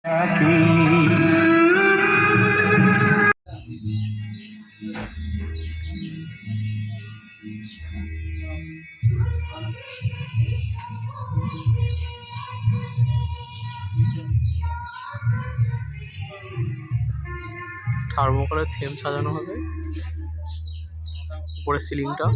থার্মোকলের theme সাজানো হবে, উপরে সিলিংটা।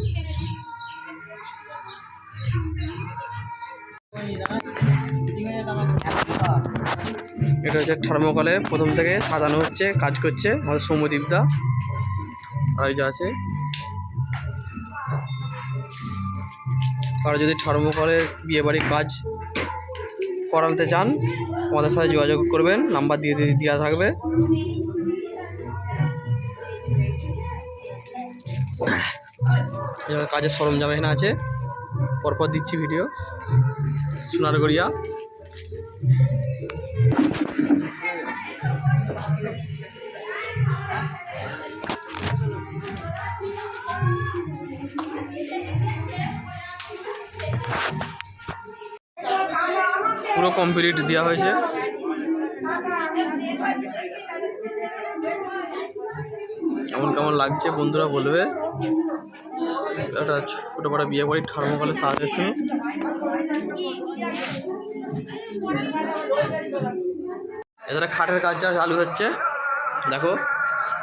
এটা হচ্ছে থার্মোকলে প্রথম থেকে সাজানো হচ্ছে, কাজ করছে আমাদের সৌম্যদীপ দা। আর যা আছে, আর যদি থার্মোকলের বিয়েবাড়ির কাজ করাতে চান আমাদের সাথে যোগাযোগ করবেন, নাম্বার দিয়ে দেওয়া থাকবে। কাজের সরঞ্জাম এখানে আছে, পরপর দিচ্ছি ভিডিও। সোনারগড়িয়া পুরো কমপ্লিট দেওয়া হয়েছে। কেমন কেমন লাগছে বন্ধুরা বলবে। একটা ছোটো বড় বিয়ে বাড়ির থার্মোকলে সাজাচ্ছে। এছাড়া খাটের কাজ যা চালু হচ্ছে, দেখো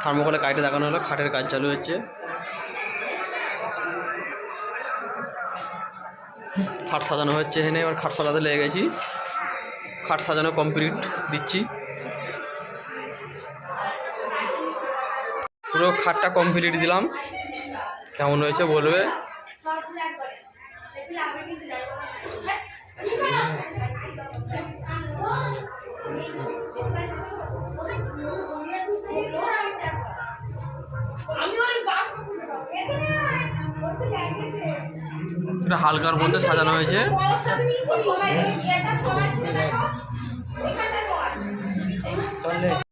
থার্মোকলে কাইটে দেখানো হলো, খাটের কাজ চালু হচ্ছে। খাট সাজানো হচ্ছে এখানে, এবার খাট সাজাতে লেগে গেছি। খাট সাজানো কমপ্লিট দিচ্ছি, পুরো খাটটা কমপ্লিট দিলাম। কেমন হয়েছে বলবে। এটা হালকার মধ্যে সাজানো হয়েছে।